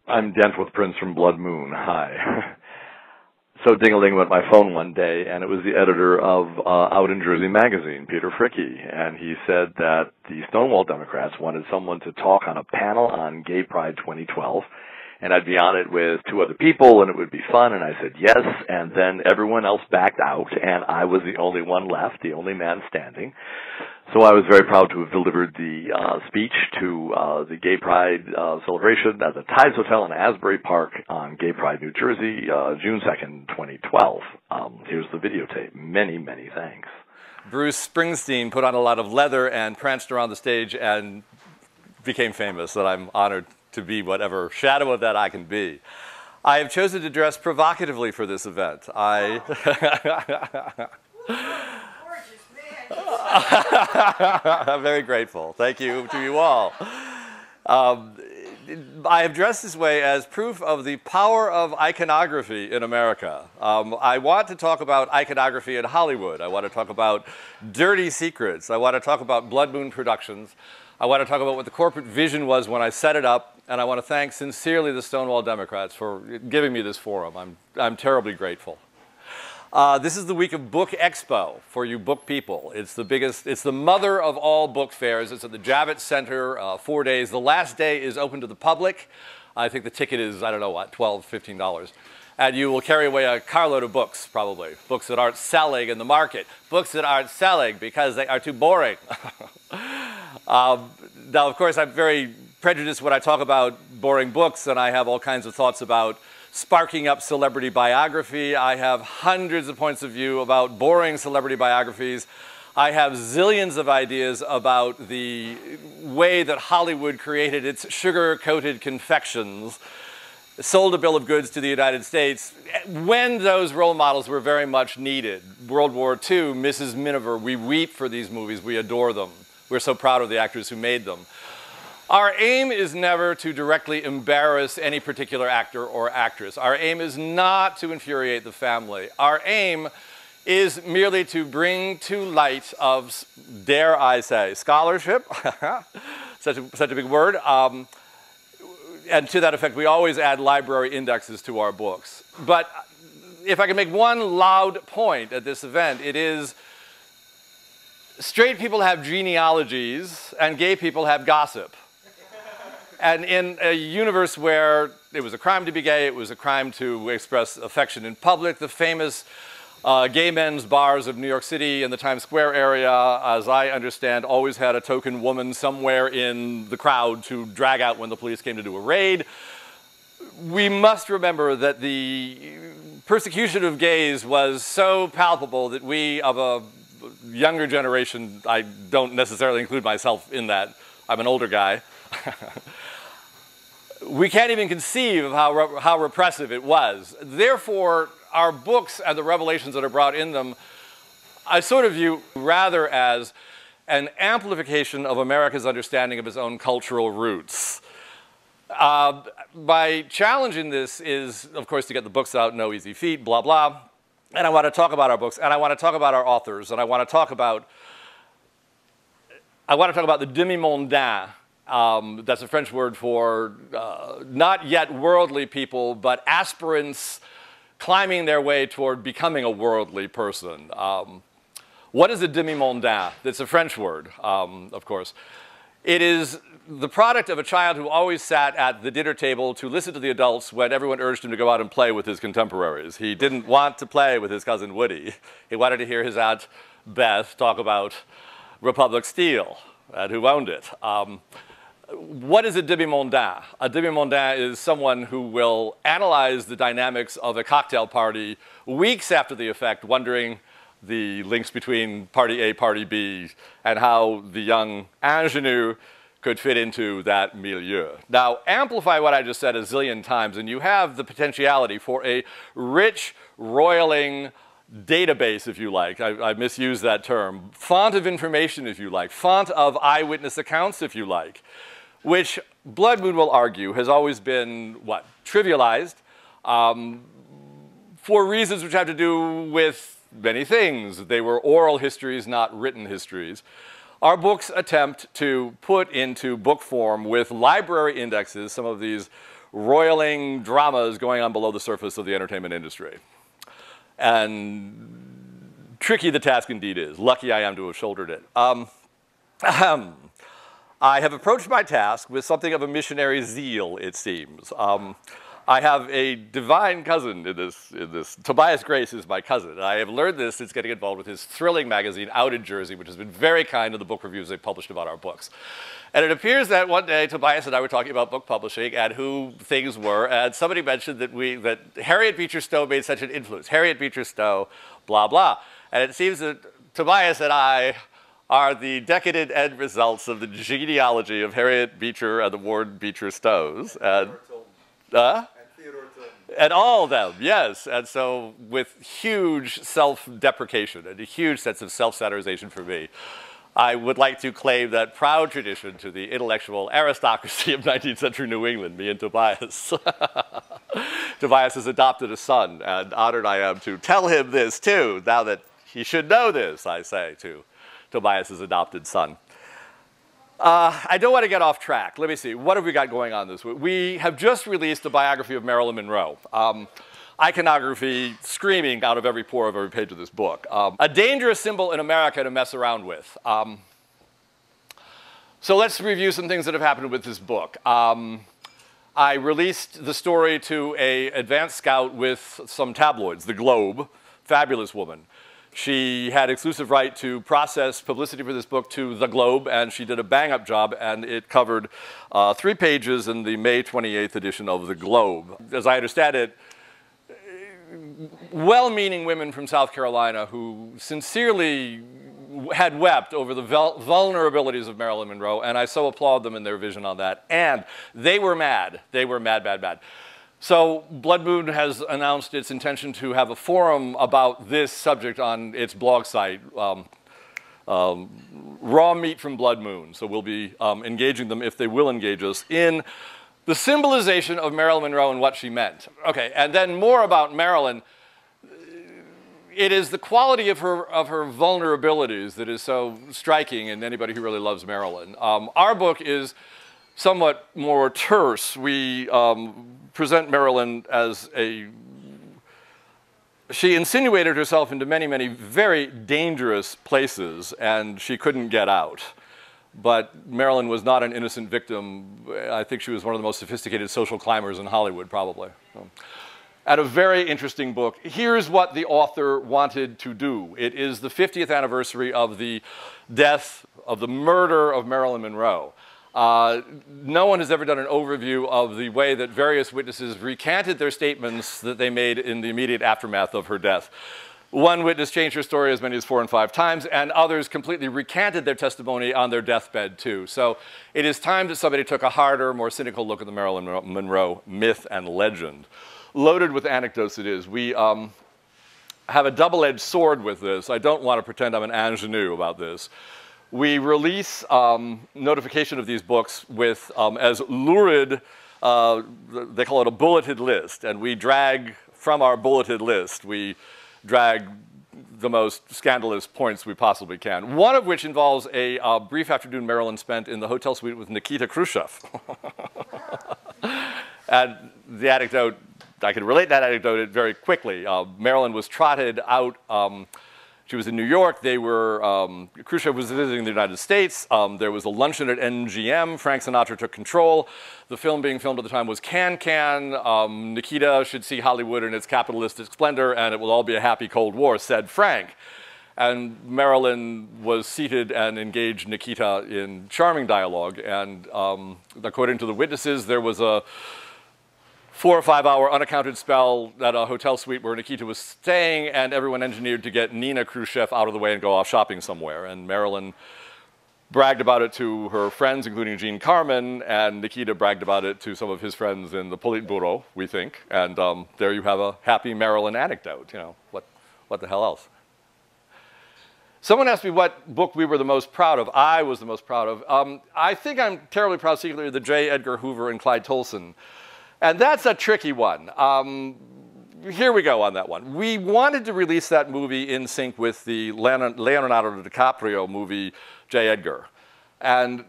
I'm Danforth Prince from Blood Moon. Hi. So ding-a-ling went my phone one day, and it was the editor of Out in Jersey magazine, Peter Fricke, and he said that the Stonewall Democrats wanted someone to talk on a panel on Gay Pride 2012, and I'd be on it with two other people, and it would be fun, and I said yes, and then everyone else backed out, and I was the only one left, the only man standing. So I was very proud to have delivered the speech to the Gay Pride celebration at the Tides Hotel in Asbury Park on Gay Pride, New Jersey, June 2nd, 2012. Here's the videotape. Many, many thanks. Bruce Springsteen put on a lot of leather and pranced around the stage and became famous, and I'm honored to be whatever shadow of that I can be. I have chosen to dress provocatively for this event. I'm very grateful. Thank you to you all. I have dressed this way as proof of the power of iconography in America. I want to talk about iconography in Hollywood. I want to talk about dirty secrets. I want to talk about Blood Moon Productions. I want to talk about what the corporate vision was when I set it up, and I want to thank sincerely the Stonewall Democrats for giving me this forum. I'm terribly grateful. This is the week of Book Expo for you book people. It's the biggest, it's the mother of all book fairs. It's at the Javits Center, 4 days. The last day is open to the public. I think the ticket is, I don't know what, $12, $15. And you will carry away a carload of books, probably. Books that aren't selling in the market. Books that aren't selling because they are too boring. Now, of course, I'm very prejudiced when I talk about boring books, and I have all kinds of thoughts about sparking up celebrity biography. I have hundreds of points of view about boring celebrity biographies. I have zillions of ideas about the way that Hollywood created its sugar-coated confections, sold a bill of goods to the United States when those role models were very much needed. World War II, Mrs. Miniver, we weep for these movies, we adore them. We're so proud of the actors who made them. Our aim is never to directly embarrass any particular actor or actress. Our aim is not to infuriate the family. Our aim is merely to bring to light of, dare I say, scholarship, such a big word, and to that effect, we always add library indexes to our books. But if I can make one loud point at this event, it is straight people have genealogies and gay people have gossip. And in a universe where it was a crime to be gay, it was a crime to express affection in public, the famous gay men's bars of New York City and the Times Square area, as I understand, always had a token woman somewhere in the crowd to drag out when the police came to do a raid. We must remember that the persecution of gays was so palpable that we of a younger generation, I don't necessarily include myself in that, I'm an older guy, we can't even conceive of how repressive it was. Therefore, our books and the revelations that are brought in them, I sort of view rather as an amplification of America's understanding of its own cultural roots. My challenge in this is, of course, to get the books out, no easy feat, blah, blah. And I want to talk about our books, and I want to talk about our authors, and I want to talk about the demi-mondain. That's a French word for not yet worldly people, but aspirants climbing their way toward becoming a worldly person. What is a demi-mondain? It's a French word, of course. It is the product of a child who always sat at the dinner table to listen to the adults when everyone urged him to go out and play with his contemporaries. He didn't want to play with his cousin Woody. He wanted to hear his Aunt Beth talk about Republic Steel and who owned it. What is a demi-mondain? A demi-mondain is someone who will analyze the dynamics of a cocktail party weeks after the effect, wondering the links between party A, party B, and how the young ingenue could fit into that milieu. Now, amplify what I just said a zillion times, and you have the potentiality for a rich, roiling database, if you like. I misused that term. Font of information, if you like. Font of eyewitness accounts, if you like. Which Blood Moon will argue has always been, what, trivialized for reasons which have to do with many things. They were oral histories, not written histories. Our books attempt to put into book form with library indexes some of these roiling dramas going on below the surface of the entertainment industry. And tricky the task indeed is. Lucky I am to have shouldered it. I have approached my task with something of a missionary zeal, it seems. I have a divine cousin in this. Tobias Grace is my cousin. And I have learned this since getting involved with his thrilling magazine, Out in Jersey, which has been very kind to the book reviews they've published about our books. And it appears that one day Tobias and I were talking about book publishing and who things were, and somebody mentioned that Harriet Beecher Stowe made such an influence. Harriet Beecher Stowe, blah, blah. And it seems that Tobias and I are the decadent end results of the genealogy of Harriet Beecher and the Ward Beecher Stowes. And all of them, yes. And so with huge self-deprecation and a huge sense of self-satirization for me, I would like to claim that proud tradition to the intellectual aristocracy of 19th century New England, me and Tobias. Tobias has adopted a son, and honored I am to tell him this too, now that he should know this, I say, to Tobias's adopted son. I don't want to get off track. Let me see. What have we got going on this week? We have just released a biography of Marilyn Monroe. Iconography screaming out of every pore of every page of this book. A dangerous symbol in America to mess around with. So let's review some things that have happened with this book. I released the story to an advanced scout with some tabloids, The Globe, fabulous woman. She had exclusive right to process publicity for this book to The Globe, and she did a bang-up job, and it covered 3 pages in the May 28th edition of The Globe. As I understand it, well-meaning women from South Carolina who sincerely had wept over the vulnerabilities of Marilyn Monroe, and I so applaud them in their vision on that. And they were mad. They were mad, mad, mad. So Blood Moon has announced its intention to have a forum about this subject on its blog site, Raw Meat from Blood Moon. So we'll be engaging them, if they will engage us, in the symbolization of Marilyn Monroe and what she meant. Okay, and then more about Marilyn. It is the quality of her vulnerabilities that is so striking in anybody who really loves Marilyn. Our book is somewhat more terse. We present Marilyn as she insinuated herself into many, many very dangerous places, and she couldn't get out. But Marilyn was not an innocent victim. I think she was one of the most sophisticated social climbers in Hollywood, probably. And a very interesting book. Here's what the author wanted to do. It is the 50th anniversary of the death, of the murder of Marilyn Monroe. No one has ever done an overview of the way that various witnesses recanted their statements that they made in the immediate aftermath of her death. One witness changed her story as many as 4 and 5 times, and others completely recanted their testimony on their deathbed, too. So it is time that somebody took a harder, more cynical look at the Marilyn Monroe myth and legend. Loaded with anecdotes it is. We have a double-edged sword with this. I don't want to pretend I'm an ingenue about this. We release notification of these books with, as lurid, they call it a bulleted list, and we drag from our bulleted list, we drag the most scandalous points we possibly can. One of which involves a brief afternoon Marilyn spent in the hotel suite with Nikita Khrushchev. And the anecdote, I can relate that anecdote very quickly. Marilyn was trotted out. She was in New York. Khrushchev was visiting the United States. There was a luncheon at MGM. Frank Sinatra took control. The film being filmed at the time was Can. Nikita should see Hollywood in its capitalistic splendor, and it will all be a happy Cold War, said Frank. And Marilyn was seated and engaged Nikita in charming dialogue. And according to the witnesses, there was a 4 or 5 hour unaccounted spell at a hotel suite where Nikita was staying, and everyone engineered to get Nina Khrushchev out of the way and go off shopping somewhere. And Marilyn bragged about it to her friends, including Jean Carmen, and Nikita bragged about it to some of his friends in the Politburo, we think. And there you have a happy Marilyn anecdote. You know, what the hell else? Someone asked me what book we were the most proud of. I was the most proud of. I think I'm terribly proud, secretly, of the J. Edgar Hoover and Clyde Tolson. And that's a tricky one. Here we go on that one. We wanted to release that movie in sync with the Leonardo DiCaprio movie, J. Edgar. And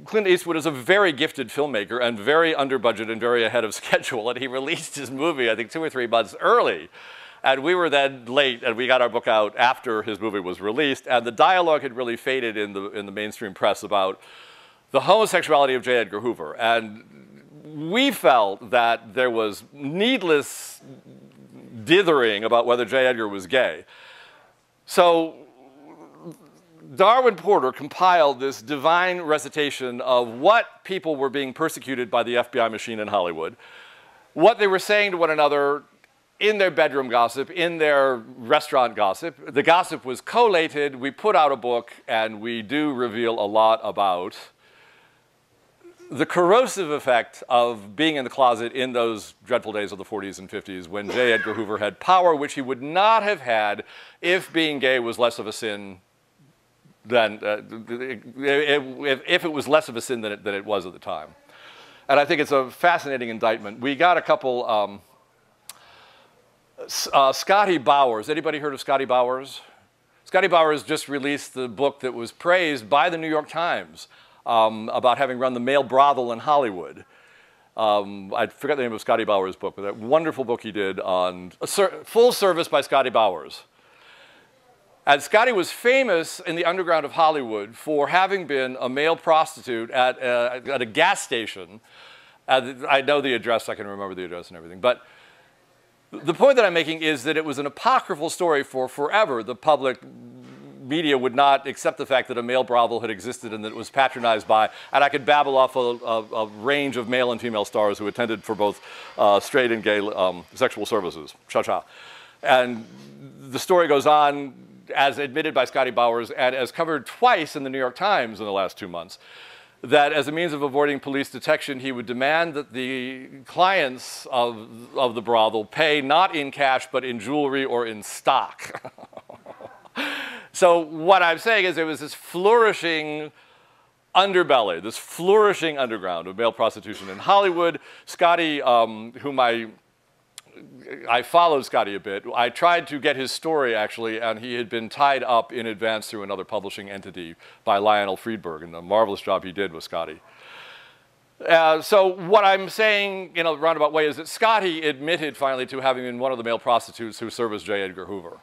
Clint Eastwood is a very gifted filmmaker and very under budget and very ahead of schedule. And he released his movie, I think, 2 or 3 months early. And we were then late, and we got our book out after his movie was released. And the dialogue had really faded in the mainstream press about the homosexuality of J. Edgar Hoover. And we felt that there was needless dithering about whether J. Edgar was gay. So Darwin Porter compiled this divine recitation of what people were being persecuted by the FBI machine in Hollywood, what they were saying to one another in their bedroom gossip, in their restaurant gossip. The gossip was collated. We put out a book, and we do reveal a lot about the corrosive effect of being in the closet in those dreadful days of the 40s and 50s when J. Edgar Hoover had power which he would not have had if being gay was less of a sin than, if it was less of a sin than it was at the time. And I think it's a fascinating indictment. We got a couple, Scotty Bowers. Anybody heard of Scotty Bowers? Scotty Bowers just released the book that was praised by the New York Times about having run the male brothel in Hollywood. I forget the name of Scotty Bowers' book, but that wonderful book he did on Full Service by Scotty Bowers. And Scotty was famous in the underground of Hollywood for having been a male prostitute at a gas station. I know the address, I can remember the address and everything. But the point that I'm making is that it was an apocryphal story for forever. The public media would not accept the fact that a male brothel had existed and that it was patronized by, and I could babble off a range of male and female stars who attended for both straight and gay sexual services. Cha-cha. And the story goes on, as admitted by Scotty Bowers and as covered twice in the New York Times in the last 2 months, that as a means of avoiding police detection, he would demand that the clients of the brothel pay not in cash, but in jewelry or in stock. So what I'm saying is there was this flourishing underbelly, this flourishing underground of male prostitution in Hollywood. Scotty, whom I followed Scotty a bit. I tried to get his story, actually, and he had been tied up in advance through another publishing entity by Lionel Friedberg, and the marvelous job he did with Scotty. So what I'm saying in a roundabout way is that Scotty admitted finally to having been one of the male prostitutes who serviced J. Edgar Hoover.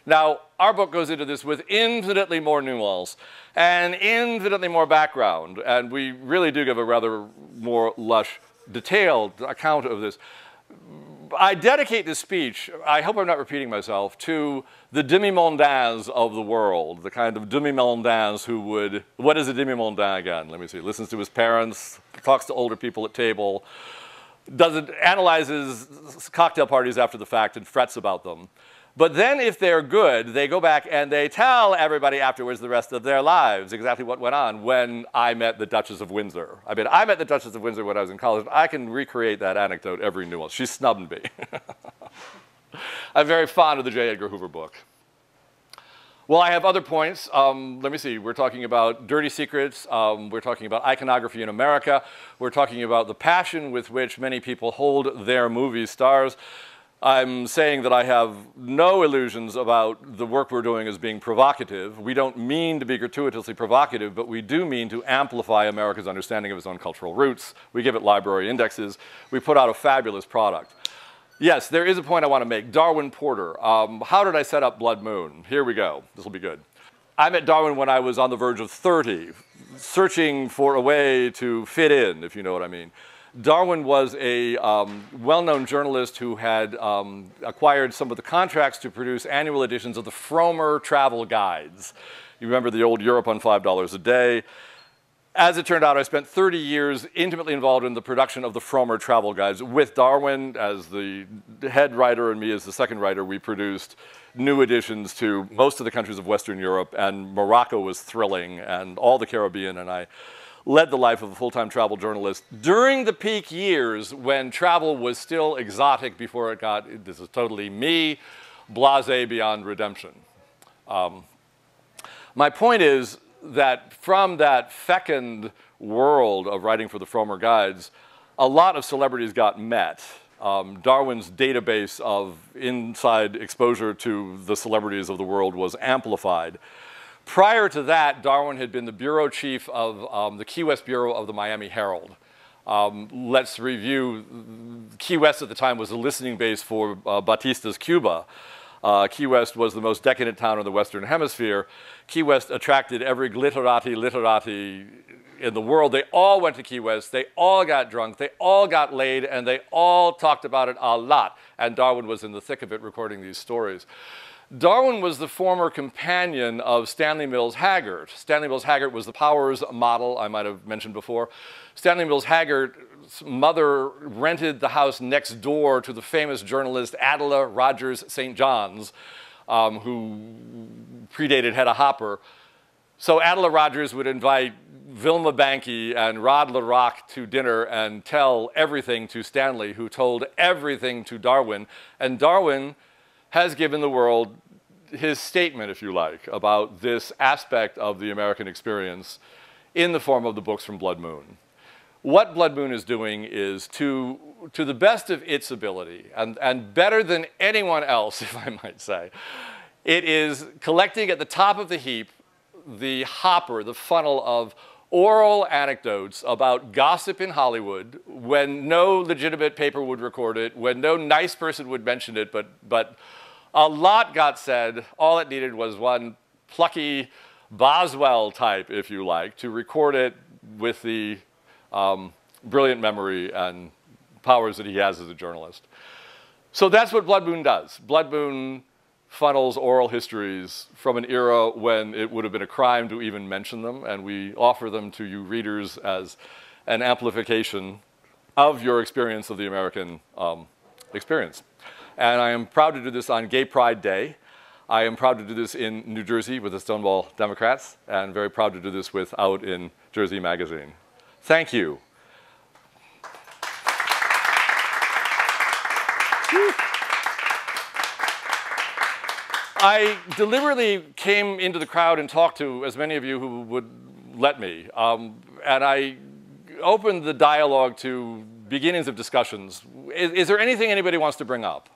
Now, our book goes into this with infinitely more nuance and infinitely more background, and we really do give a rather more lush, detailed account of this. I dedicate this speech, I hope I'm not repeating myself, to the demi-mondains of the world, the kind of demi-mondains who would, what is a demi-mondain again? Let me see, listens to his parents, talks to older people at table, analyzes cocktail parties after the fact and frets about them. But then if they're good, they go back and they tell everybody afterwards the rest of their lives exactly what went on when I met the Duchess of Windsor. I mean, I met the Duchess of Windsor when I was in college. I can recreate that anecdote every nuance. She snubbed me. I'm very fond of the J. Edgar Hoover book. Well, I have other points. Let me see. We're talking about dirty secrets. We're talking about iconography in America. We're talking about the passion with which many people hold their movie stars. I'm saying that I have no illusions about the work we're doing as being provocative. We don't mean to be gratuitously provocative, but we do mean to amplify America's understanding of its own cultural roots. We give it library indexes. We put out a fabulous product. Yes, there is a point I want to make. Darwin Porter. How did I set up Blood Moon? Here we go. This will be good. I met Darwin when I was on the verge of 30, searching for a way to fit in, if you know what I mean. Darwin was a well-known journalist who had acquired some of the contracts to produce annual editions of the Frommer travel guides. You remember the old Europe on $5 a day. As it turned out, I spent 30 years intimately involved in the production of the Frommer travel guides. With Darwin as the head writer and me as the second writer, we produced new editions to most of the countries of Western Europe, and Morocco was thrilling, and all the Caribbean, and I led the life of a full-time travel journalist during the peak years when travel was still exotic before it got, this is totally me, blasé beyond redemption. My point is that from that fecund world of writing for the Frommer Guides, a lot of celebrities got met. Darwin's database of inside exposure to the celebrities of the world was amplified. Prior to that, Darwin had been the bureau chief of the Key West Bureau of the Miami Herald. Let's review. Key West at the time was a listening base for Batista's Cuba. Key West was the most decadent town in the Western Hemisphere. Key West attracted every literati in the world. They all went to Key West. They all got drunk. They all got laid, and they all talked about it a lot. And Darwin was in the thick of it recording these stories. Darwin was the former companion of Stanley Mills Haggart. Stanley Mills Haggart was the Powers model I might have mentioned before. Stanley Mills Haggart's mother rented the house next door to the famous journalist Adela Rogers St. John's, who predated Hedda Hopper. So Adela Rogers would invite Vilma Banky and Rod LaRock to dinner and tell everything to Stanley, who told everything to Darwin. And Darwin has given the world his statement, if you like, about this aspect of the American experience in the form of the books from Blood Moon. What Blood Moon is doing is, to the best of its ability, and better than anyone else, if I might say, it is collecting at the top of the heap the hopper, the funnel of oral anecdotes about gossip in Hollywood when no legitimate paper would record it, when no nice person would mention it, but a lot got said. All it needed was one plucky Boswell type, if you like, to record it with the brilliant memory and powers that he has as a journalist. So that's what Blood Moon does. Blood Moon funnels oral histories from an era when it would have been a crime to even mention them, and we offer them to you readers as an amplification of your experience of the American experience. And I am proud to do this on Gay Pride Day. I am proud to do this in New Jersey with the Stonewall Democrats, and very proud to do this with Out in Jersey magazine. Thank you. I deliberately came into the crowd and talked to as many of you who would let me. And I opened the dialogue to beginnings of discussions. Is there anything anybody wants to bring up?